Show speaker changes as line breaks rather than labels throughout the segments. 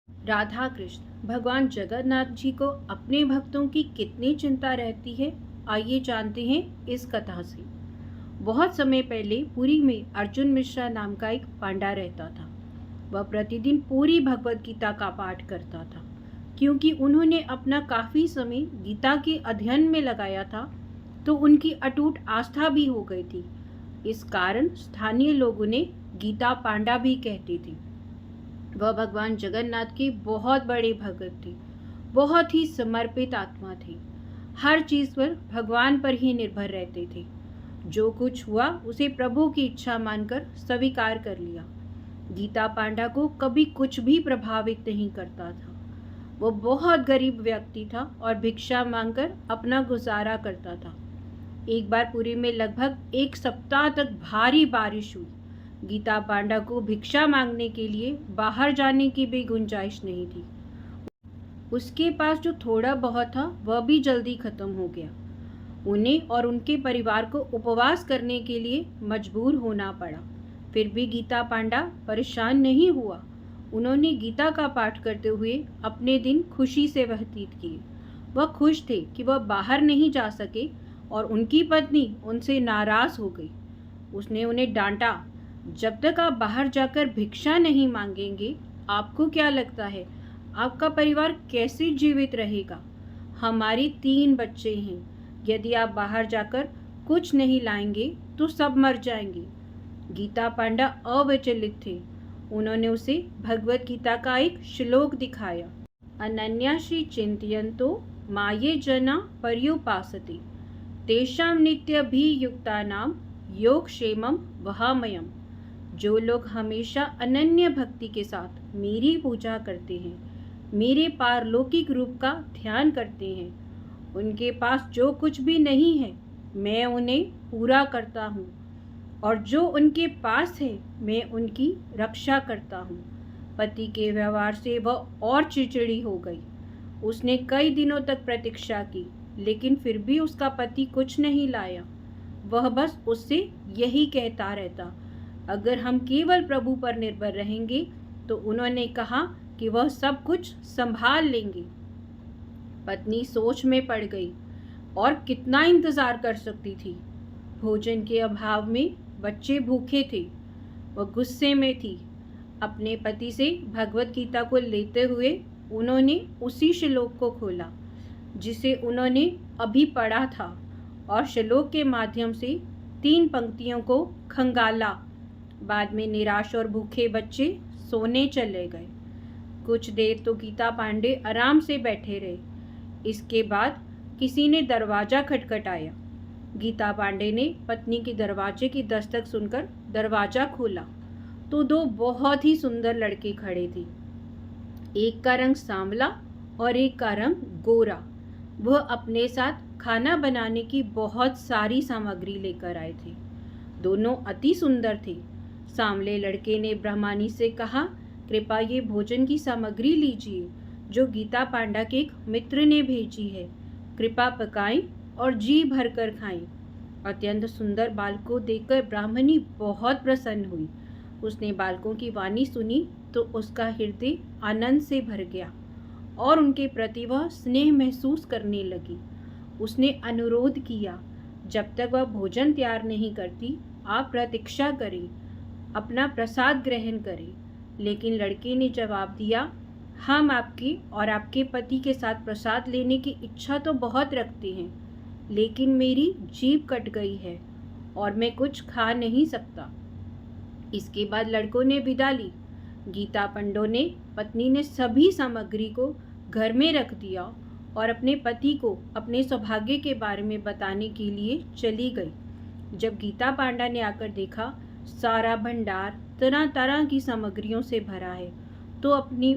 राधा कृष्ण भगवान जगन्नाथ जी को अपने भक्तों की कितनी चिंता रहती है, आइए जानते हैं इस कथा से। बहुत समय पहले पुरी में अर्जुन मिश्रा नाम का एक पांडा रहता था। वह प्रतिदिन पूरी भगवत गीता का पाठ करता था। क्योंकि उन्होंने अपना काफी समय गीता के अध्ययन में लगाया था, तो उनकी अटूट आस्था भी हो गई थी। इस कारण स्थानीय लोग उन्हें गीता पांडा भी कहते थे। वह भगवान जगन्नाथ के बहुत बड़े भगत थे, बहुत ही समर्पित आत्मा थे। हर चीज पर भगवान पर ही निर्भर रहते थे। जो कुछ हुआ उसे प्रभु की इच्छा मानकर स्वीकार कर लिया। गीता पांडा को कभी कुछ भी प्रभावित नहीं करता था। वो बहुत गरीब व्यक्ति था और भिक्षा मांगकर अपना गुजारा करता था। एक बार पुरी में लगभग एक सप्ताह तक भारी बारिश हुई। गीता पांडा को भिक्षा मांगने के लिए बाहर जाने की भी गुंजाइश नहीं थी। उसके पास जो थोड़ा बहुत था वह भी जल्दी खत्म हो गया। उन्हें और उनके परिवार को उपवास करने के लिए मजबूर होना पड़ा। फिर भी गीता पांडा परेशान नहीं हुआ। उन्होंने गीता का पाठ करते हुए अपने दिन खुशी से व्यतीत किए। वह खुश थे कि वह बाहर नहीं जा सके और उनकी पत्नी उनसे नाराज हो गई। उसने उन्हें डांटा, जब तक आप बाहर जाकर भिक्षा नहीं मांगेंगे, आपको क्या लगता है आपका परिवार कैसे जीवित रहेगा? हमारे 3 बच्चे हैं। यदि आप बाहर जाकर कुछ नहीं लाएंगे तो सब मर जाएंगे। गीता पांडा अविचलित थे। उन्होंने उसे भगवत गीता का एक श्लोक दिखाया। अनन्याशी चिंतयन्तो माये जना पर्युपासते तेषां नित्यभियुक्तानां योगक्षेमं वहामयम्। जो लोग हमेशा अनन्य भक्ति के साथ मेरी पूजा करते हैं, मेरे पारलौकिक रूप का ध्यान करते हैं, उनके पास जो कुछ भी नहीं है मैं उन्हें पूरा करता हूँ, और जो उनके पास है मैं उनकी रक्षा करता हूँ। पति के व्यवहार से वह और चिड़चिड़ी हो गई। उसने कई दिनों तक प्रतीक्षा की, लेकिन फिर भी उसका पति कुछ नहीं लाया। वह बस उससे यही कहता रहता, अगर हम केवल प्रभु पर निर्भर रहेंगे तो उन्होंने कहा कि वह सब कुछ संभाल लेंगे। पत्नी सोच में पड़ गई और कितना इंतजार कर सकती थी। भोजन के अभाव में बच्चे भूखे थे। वह गुस्से में थी। अपने पति से भगवत गीता को लेते हुए उन्होंने उसी श्लोक को खोला जिसे उन्होंने अभी पढ़ा था, और श्लोक के माध्यम से 3 पंक्तियों को खंगाला। बाद में निराश और भूखे बच्चे सोने चले गए। कुछ देर तो गीता पांडे आराम से बैठे रहे। इसके बाद किसी ने दरवाजा खटखटाया। गीता पांडे ने पत्नी की दरवाजे की दस्तक सुनकर दरवाजा खोला तो 2 बहुत ही सुंदर लड़के खड़े थे। एक का रंग सांवला और एक का रंग गोरा। वह अपने साथ खाना बनाने की बहुत सारी सामग्री लेकर आए थे। दोनों अति सुंदर थे। सांवले लड़के ने ब्रह्मानी से कहा, कृपया ये भोजन की सामग्री लीजिए जो गीता पांडा के एक मित्र ने भेजी है। कृपा पकाएं और जी भरकर खाएं। अत्यंत सुंदर बालकों देखकर ब्राह्मणी बहुत प्रसन्न हुई। उसने बालकों की वाणी सुनी तो उसका हृदय आनंद से भर गया और उनके प्रति वह स्नेह महसूस करने लगी। उसने अनुरोध किया, जब तक वह भोजन तैयार नहीं करती आप प्रतीक्षा करें, अपना प्रसाद ग्रहण करें। लेकिन लड़के ने जवाब दिया, हम आपके और आपके पति के साथ प्रसाद लेने की इच्छा तो बहुत रखते हैं, लेकिन मेरी जीभ कट गई है और मैं कुछ खा नहीं सकता। इसके बाद लड़कों ने विदा ली। गीता पंडो ने पत्नी ने सभी सामग्री को घर में रख दिया और अपने पति को अपने सौभाग्य के बारे में बताने के लिए चली गई। जब गीता पांडा ने आकर देखा सारा भंडार तरह तरह की सामग्रियों से भरा है, तो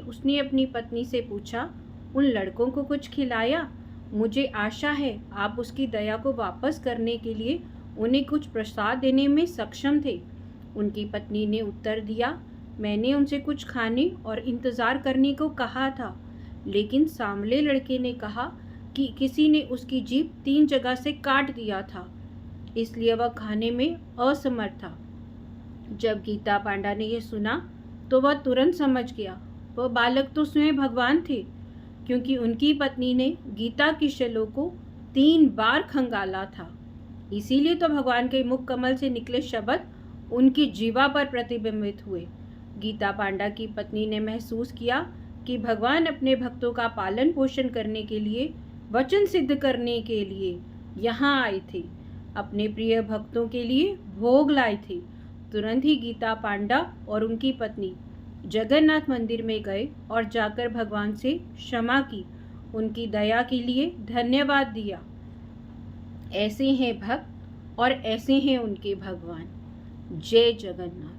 उसने अपनी पत्नी से पूछा, उन लड़कों को कुछ खिलाया? मुझे आशा है आप उसकी दया को वापस करने के लिए उन्हें कुछ प्रसाद देने में सक्षम थे। उनकी पत्नी ने उत्तर दिया, मैंने उनसे कुछ खाने और इंतज़ार करने को कहा था, लेकिन सांवले लड़के ने कहा कि किसी ने उसकी जीभ 3 जगह से काट दिया था, इसलिए वह खाने में असमर्थ था। जब गीता पांडा ने यह सुना तो वह तुरंत समझ गया वह बालक तो स्वयं भगवान थे, क्योंकि उनकी पत्नी ने गीता की शैलों को 3 बार खंगाला था। इसीलिए तो भगवान के मुख कमल से निकले शब्द उनकी जीवा पर प्रतिबिंबित हुए। गीता पांडा की पत्नी ने महसूस किया कि भगवान अपने भक्तों का पालन पोषण करने के लिए, वचन सिद्ध करने के लिए यहाँ आए थे, अपने प्रिय भक्तों के लिए भोग लाए थे। तुरंत ही गीता पांडा और उनकी पत्नी जगन्नाथ मंदिर में गए और जाकर भगवान से क्षमा की, उनकी दया के लिए धन्यवाद दिया। ऐसे हैं भक्त और ऐसे हैं उनके भगवान। जय जगन्नाथ।